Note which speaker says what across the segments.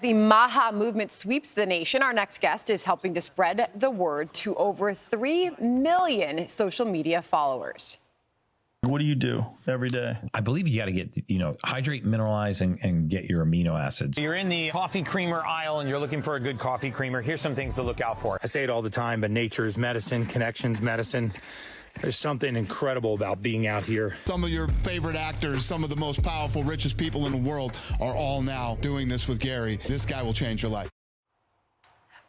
Speaker 1: the MAHA movement sweeps the nation, our next guest is helping to spread the word to over 3 million social media followers.
Speaker 2: What do you do every day?
Speaker 3: I believe you got to get, hydrate, mineralize, and get your amino acids.
Speaker 4: You're in the coffee creamer aisle and you're looking for a good coffee creamer. Here's some things to look out for. I say it all the time, but nature is medicine, connections medicine. There's something incredible about being out here.
Speaker 5: Some of your favorite actors, some of the most powerful, richest people in the world are all now doing this with Gary. This guy will change your life.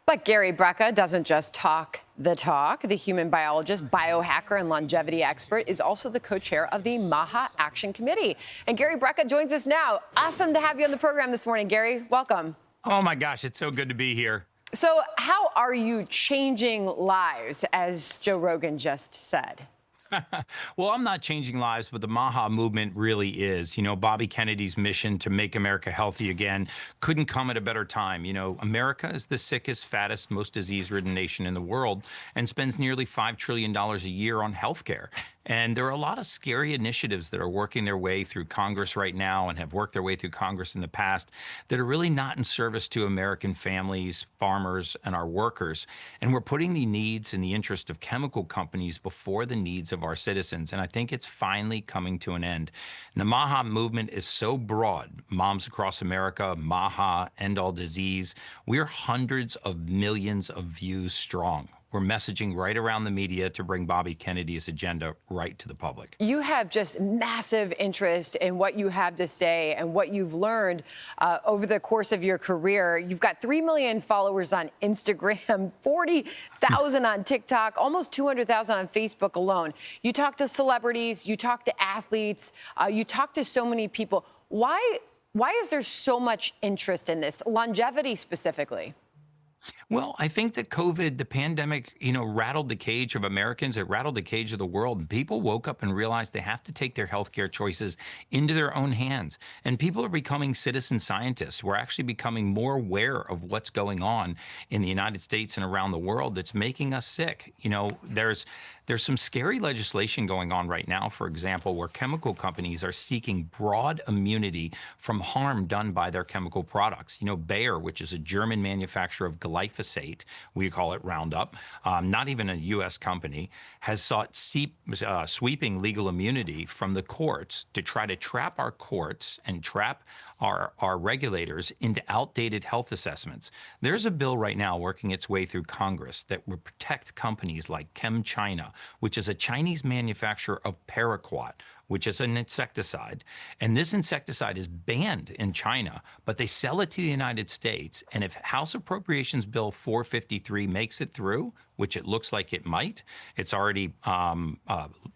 Speaker 1: But Gary Brecka doesn't just talk the talk. The human biologist, biohacker, and longevity expert is also the co-chair of the MAHA Action Committee. And Gary Brecka joins us now. Awesome to have you on the program this morning, Gary. Welcome.
Speaker 4: Oh my gosh, it's so good to be here.
Speaker 1: So how are you changing lives, as Joe Rogan just said?
Speaker 4: Well, I'm not changing lives, but the MAHA movement really is. Bobby Kennedy's mission to make America healthy again couldn't come at a better time. America is the sickest, fattest, most disease-ridden nation in the world and spends nearly $5 trillion a year on healthcare. And there are a lot of scary initiatives that are working their way through Congress right now and have worked their way through Congress in the past that are really not in service to American families, farmers, and our workers. And we're putting the needs and the interest of chemical companies before the needs of our citizens. And I think it's finally coming to an end. And the MAHA movement is so broad. Moms Across America, MAHA, End All Disease. We're hundreds of millions of views strong. We're messaging right around the media to bring Bobby Kennedy's agenda right to the public.
Speaker 1: You have just massive interest in what you have to say and what you've learned over the course of your career. You've got 3 million followers on Instagram, 40,000 on TikTok, almost 200,000 on Facebook alone. You talk to celebrities, you talk to athletes, you talk to so many people. Why is there so much interest in this, longevity specifically?
Speaker 4: Well, I think that COVID, the pandemic, rattled the cage of Americans. It rattled the cage of the world. And people woke up and realized they have to take their healthcare choices into their own hands. And people are becoming citizen scientists. We're actually becoming more aware of what's going on in the United States and around the world that's making us sick. There's some scary legislation going on right now, for example, where chemical companies are seeking broad immunity from harm done by their chemical products. Bayer, which is a German manufacturer of glyphosate, we call it Roundup, not even a U.S. company, has sought sweeping legal immunity from the courts to try to trap our courts and trap our regulators into outdated health assessments. There's a bill right now working its way through Congress that will protect companies like ChemChina, which is a Chinese manufacturer of paraquat, which is an insecticide. And this insecticide is banned in China, but they sell it to the United States. And if House Appropriations Bill 453 makes it through, which it looks like it might, it's already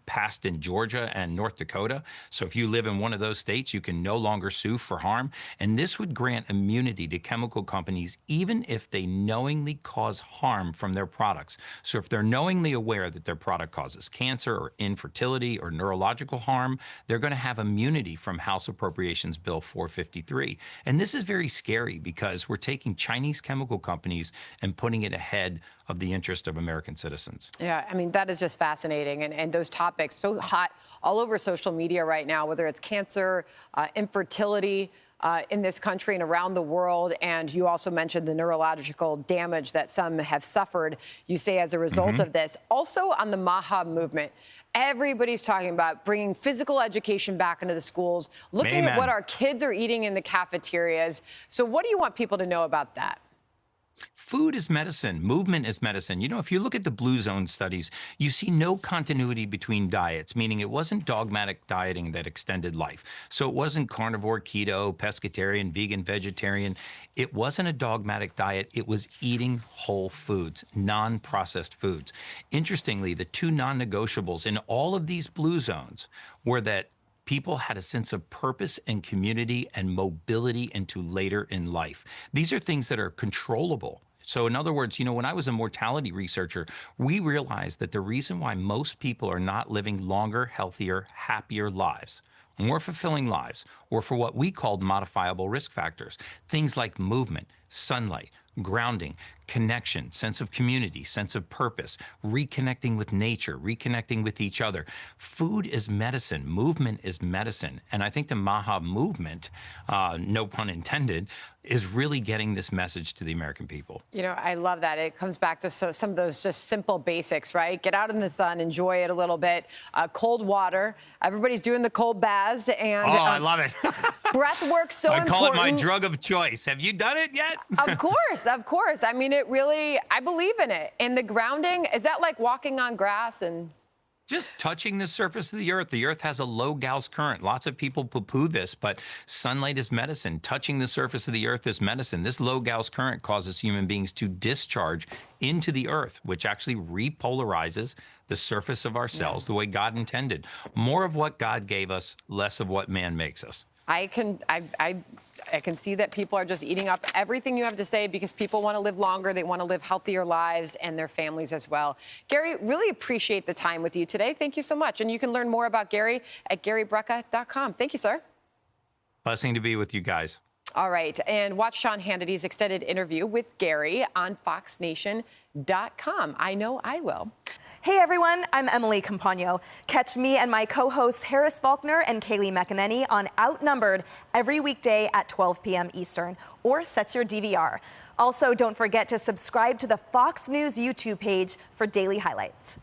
Speaker 4: passed in Georgia and North Dakota. So if you live in one of those states, you can no longer sue for harm. And this would grant immunity to chemical companies, even if they knowingly cause harm from their products. So if they're knowingly aware that their product causes cancer or infertility or neurological harm, they're going to have immunity from House Appropriations Bill 453. And this is very scary because we're taking Chinese chemical companies and putting it ahead of the interest of American citizens.
Speaker 1: Yeah, I mean, that is just fascinating. And those topics so hot all over social media right now, whether it's cancer, infertility in this country and around the world. And you also mentioned the neurological damage that some have suffered, you say, as a result of this. Also on the MAHA movement, everybody's talking about bringing physical education back into the schools, looking at what our kids are eating in the cafeterias. So what do you want people to know about that?
Speaker 4: Food is medicine. Movement is medicine. If you look at the Blue Zone studies, you see no continuity between diets, meaning it wasn't dogmatic dieting that extended life. So it wasn't carnivore, keto, pescatarian, vegan, vegetarian. It wasn't a dogmatic diet. It was eating whole foods, non-processed foods. Interestingly, the two non-negotiables in all of these Blue Zones were that people had a sense of purpose and community and mobility into later in life. These are things that are controllable. So in other words, when I was a mortality researcher, we realized that the reason why most people are not living longer, healthier, happier lives, more fulfilling lives, or for what we called modifiable risk factors, things like movement, sunlight, grounding, connection, sense of community, sense of purpose, reconnecting with nature, reconnecting with each other. Food is medicine. Movement is medicine. And I think the MAHA movement, no pun intended, is really getting this message to the American people.
Speaker 1: You know, I love that. It comes back to some of those just simple basics, right? Get out in the sun, enjoy it a little bit. Cold water. Everybody's doing the cold baths. And
Speaker 4: I love it.
Speaker 1: breath work so important.
Speaker 4: I call it my drug of choice. Have you done it yet?
Speaker 1: Of course, of course. I mean, it really, I believe in it. And the grounding, is that like walking on grass and...
Speaker 4: Just touching the surface of the earth. The earth has a low Gauss current. Lots of people poo-poo this, but sunlight is medicine. Touching the surface of the earth is medicine. This low Gauss current causes human beings to discharge into the earth, which actually repolarizes the surface of our cells the way God intended. More of what God gave us, less of what man makes us.
Speaker 1: I can see that people are just eating up everything you have to say because people want to live longer. They want to live healthier lives and their families as well. Gary, really appreciate the time with you today. Thank you so much. And you can learn more about Gary at GaryBrecka.com. Thank you, sir.
Speaker 4: Blessing to be with you guys.
Speaker 1: All right. And watch Sean Hannity's extended interview with Gary on FoxNation.com. I know I will.
Speaker 6: Hey everyone, I'm Emily Campagno. Catch me and my co-hosts Harris Faulkner and Kaylee McEnany on Outnumbered every weekday at 12 p.m. Eastern, or set your DVR. Also, don't forget to subscribe to the Fox News YouTube page for daily highlights.